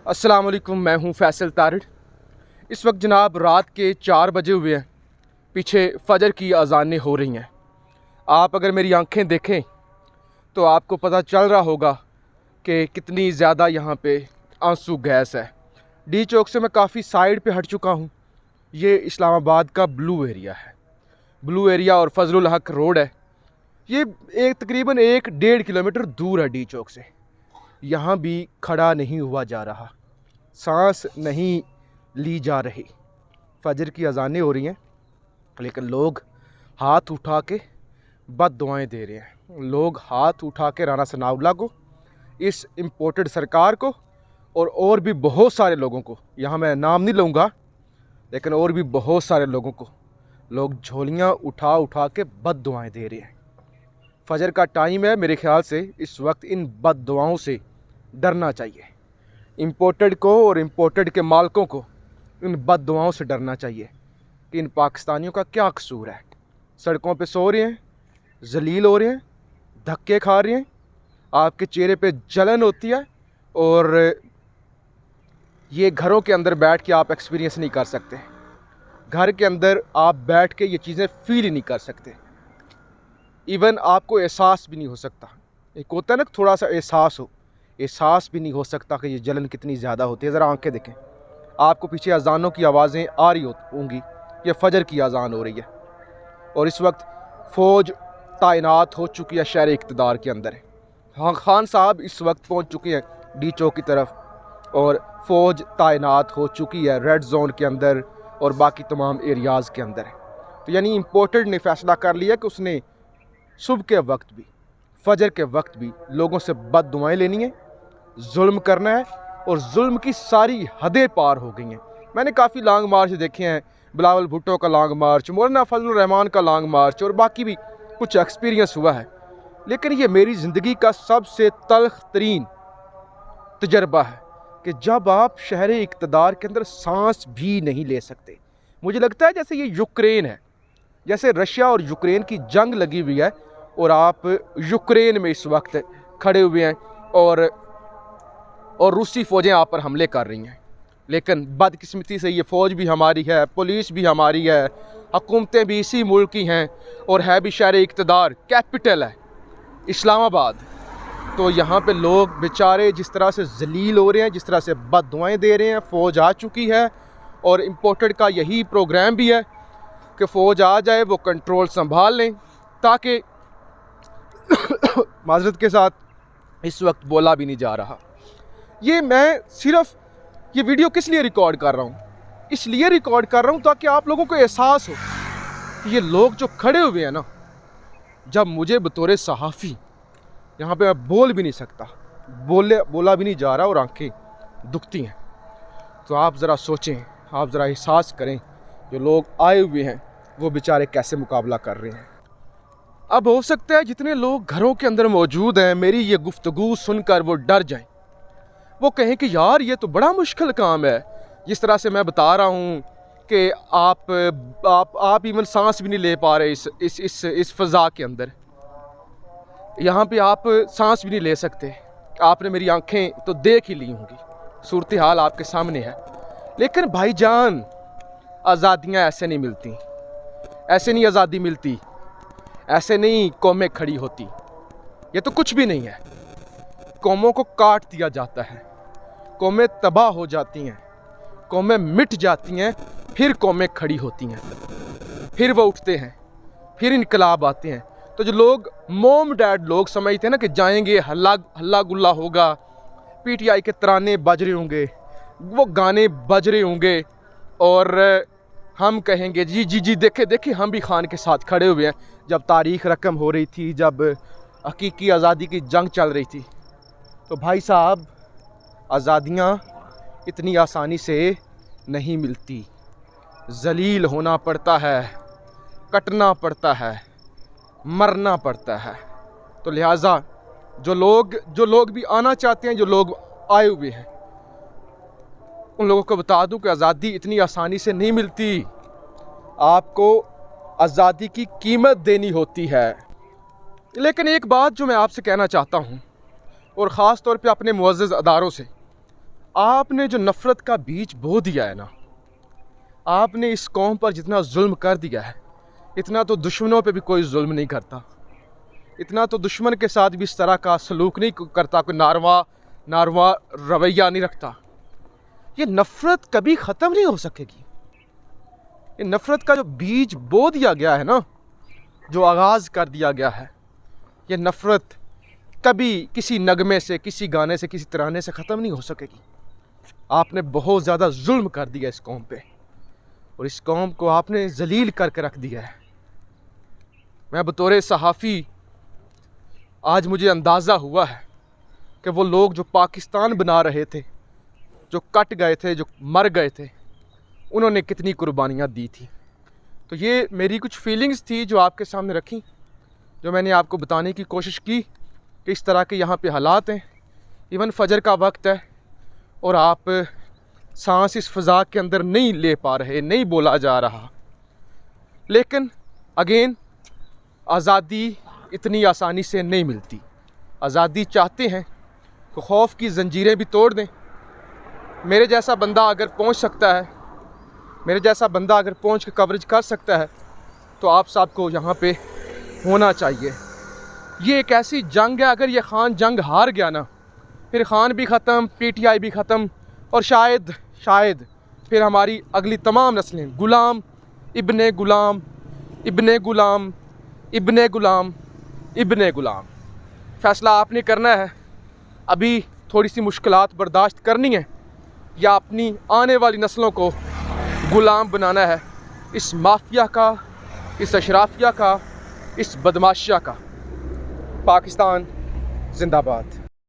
अस्सलाम वालेकुम, मैं हूं फैसल तारिड़। इस वक्त जनाब रात के 4 बजे हुए हैं। पीछे फ़जर की अज़ानें हो रही हैं। आप अगर मेरी आंखें देखें तो आपको पता चल रहा होगा कि कितनी ज़्यादा यहाँ पे आंसू गैस है। डी चौक से मैं काफ़ी साइड पे हट चुका हूँ। ये इस्लामाबाद का ब्लू एरिया है। ब्लू एरिया और फजलुल हक रोड है। ये तकरीबन 1-1.5 किलोमीटर दूर है डी चौक से। यहाँ भी खड़ा नहीं हुआ जा रहा, सांस नहीं ली जा रही। फजर की अज़ानें हो रही हैं लेकिन लोग हाथ उठा के बद दुआएँ दे रहे हैं। लोग हाथ उठा के राना सनाउल्लाह को, इस इम्पोर्टेड सरकार को और भी बहुत सारे लोगों को, यहाँ मैं नाम नहीं लूँगा लेकिन और भी बहुत सारे लोगों को लोग झोलियाँ उठा उठा के बद दुआएँ दे रहे हैं। फजर का टाइम है। मेरे ख़्याल से इस वक्त इन बद दुआओं से डरना चाहिए। इम्पोर्टेड को और इम्पोर्टेड के मालिकों को इन बद दुआओं से डरना चाहिए कि इन पाकिस्तानियों का क्या कसूर है। सड़कों पे सो रहे हैं, जलील हो रहे हैं, धक्के खा रहे हैं, आपके चेहरे पे जलन होती है और ये घरों के अंदर बैठ के आप एक्सपीरियंस नहीं कर सकते। घर के अंदर आप बैठ के ये चीज़ें फील ही नहीं कर सकते। इवन आपको एहसास भी नहीं हो सकता। एक होता है ना थोड़ा सा एहसास भी नहीं हो सकता कि ये जलन कितनी ज़्यादा होती है। ज़रा आंखें देखें, आपको पीछे अजानों की आवाज़ें आ रही होंगी। ये फ़जर की अजान हो रही है और इस वक्त फ़ौज तैनात हो चुकी है शहर इक़्तिदार के अंदर। हाँ, खान साहब इस वक्त पहुँच चुके हैं डी चौक की तरफ और फ़ौज तैनात हो चुकी है रेड जोन के अंदर और बाकी तमाम एरियाज़ के अंदर। तो यानी इम्पोर्टेड ने फ़ैसला कर लिया कि उसने सुबह के वक्त भी, फ़जर के वक्त भी लोगों से बद दुआएँ लेनी है, जुल्म करना है और जुल्म की सारी हदें पार हो गई हैं। मैंने काफ़ी लॉन्ग मार्च देखे हैं, बिलावल भुट्टो का लॉन्ग मार्च, मौलाना फजलुर रहमान का लॉन्ग मार्च और बाकी भी कुछ एक्सपीरियंस हुआ है। लेकिन ये मेरी ज़िंदगी का सबसे तल्ख़ तरीन तजर्बा है कि जब आप शहर इक़्तिदार के अंदर सांस भी नहीं ले सकते। मुझे लगता है जैसे ये यूक्रेन है, जैसे रशिया और यूक्रेन की जंग लगी हुई है और आप यूक्रेन में इस वक्त खड़े हुए हैं और रूसी फ़ौजें आप पर हमले कर रही हैं। लेकिन बदकिस्मती से ये फ़ौज भी हमारी है, पुलिस भी हमारी है, हुकूमतें भी इसी मुल्क की हैं और है भी शहर इक़्तिदार, कैपिटल है इस्लामाबाद। तो यहाँ पे लोग बेचारे जिस तरह से जलील हो रहे हैं, जिस तरह से बद दुआएँ दे रहे हैं। फ़ौज आ चुकी है और इम्पोर्टेड का यही प्रोग्राम भी है कि फ़ौज आ जाए, वो कंट्रोल संभाल लें ताकि माज़रत के साथ इस वक्त बोला भी नहीं जा रहा। ये मैं सिर्फ ये वीडियो किस लिए रिकॉर्ड कर रहा हूँ? इसलिए रिकॉर्ड कर रहा हूँ ताकि आप लोगों को एहसास हो कि ये लोग जो खड़े हुए हैं ना, जब मुझे बतौर सहाफ़ी यहाँ पे मैं बोल भी नहीं सकता, बोला भी नहीं जा रहा और आंखें दुखती हैं। तो आप ज़रा सोचें, आप ज़रा एहसास करें जो लोग आए हुए हैं वो बेचारे कैसे मुकाबला कर रहे हैं। अब हो सकता है जितने लोग घरों के अंदर मौजूद हैं मेरी ये गुफ्तगू सुनकर वो डर जाएं, वो कहें कि यार ये तो बड़ा मुश्किल काम है। जिस तरह से मैं बता रहा हूँ कि आप इवन सांस भी नहीं ले पा रहे इस फ़ज़ा के अंदर। यहाँ पे आप सांस भी नहीं ले सकते। आपने मेरी आंखें तो देख ही ली होंगी, सूरत हाल आपके सामने है। लेकिन भाईजान, आज़ादियाँ ऐसे नहीं मिलती, ऐसे नहीं आज़ादी मिलती, ऐसे नहीं कौमें खड़ी होती। ये तो कुछ भी नहीं है। कौमों को काट दिया जाता है, कौमें तबाह हो जाती हैं, कौमें मिट जाती हैं, फिर कौमें खड़ी होती हैं, फिर वो उठते हैं, फिर इनकलाब आते हैं। तो जो लोग मोम डैड लोग समझते हैं ना कि जाएंगे, हल्ला गुल्ला होगा, पीटीआई के तराने बज रहे होंगे, वो गाने बज रहे होंगे और हम कहेंगे जी जी जी देखे हम भी खान के साथ खड़े हुए हैं। जब तारीख़ रकम हो रही थी, जब हकीकी आज़ादी की जंग चल रही थी, तो भाई साहब आज़ादियाँ इतनी आसानी से नहीं मिलती। जलील होना पड़ता है, कटना पड़ता है, मरना पड़ता है। तो लिहाजा जो लोग भी आना चाहते हैं, जो लोग आए हुए हैं, उन लोगों को बता दूं कि आज़ादी इतनी आसानी से नहीं मिलती। आपको आज़ादी की कीमत देनी होती है। लेकिन एक बात जो मैं आपसे कहना चाहता हूँ और ख़ास तौर पे अपने मुअज़्ज़ज़ अदारों से, आपने जो नफ़रत का बीज बो दिया है ना, आपने इस कौम पर जितना जुल्म कर दिया है, इतना तो दुश्मनों पे भी कोई जुल्म नहीं करता, इतना तो दुश्मन के साथ भी इस तरह का सलूक नहीं करता, कोई नारवा रवैया नहीं रखता। ये नफ़रत कभी ख़त्म नहीं हो सकेगी। ये नफ़रत का जो बीज बो दिया गया है ना, जो आगाज़ कर दिया गया है, ये नफ़रत कभी किसी नगमे से, किसी गाने से, किसी तराने से ख़त्म नहीं हो सकेगी। आपने बहुत ज़्यादा जुल्म कर दिया इस कौम पे, और इस कौम को आपने जलील करके रख दिया है। मैं बतौर सहाफ़ी आज मुझे अंदाज़ा हुआ है कि वो लोग जो पाकिस्तान बना रहे थे, जो कट गए थे, जो मर गए थे, उन्होंने कितनी कुर्बानियाँ दी थी। तो ये मेरी कुछ फीलिंग्स थी जो आपके सामने रखी, जो मैंने आपको बताने की कोशिश की कि इस तरह के यहाँ पे हालात हैं। इवन फजर का वक्त है और आप सांस इस फ़ज़ा के अंदर नहीं ले पा रहे, नहीं बोला जा रहा। लेकिन अगेन, आज़ादी इतनी आसानी से नहीं मिलती। आज़ादी चाहते हैं तो खौफ की ज़ंजीरें भी तोड़ दें। मेरे जैसा बंदा अगर पहुंच सकता है, मेरे जैसा बंदा अगर पहुंच के कवरेज कर सकता है, तो आप सबको यहाँ पे होना चाहिए। ये एक ऐसी जंग है, अगर ये ख़ान जंग हार गया ना, फिर ख़ान भी ख़त्म, PTI भी ख़त्म, और शायद फिर हमारी अगली तमाम नस्लें गुलाम इब्ने गुलाम इब्ने गुलाम इब्ने गुलाम इब्ने गुलाम। फ़ैसला आपने करना है। अभी थोड़ी सी मुश्किलात बर्दाश्त करनी है, या अपनी आने वाली नस्लों को गुलाम बनाना है, इस माफिया का, इस अशराफिया का, इस बदमाशिया का। पाकिस्तान जिंदाबाद।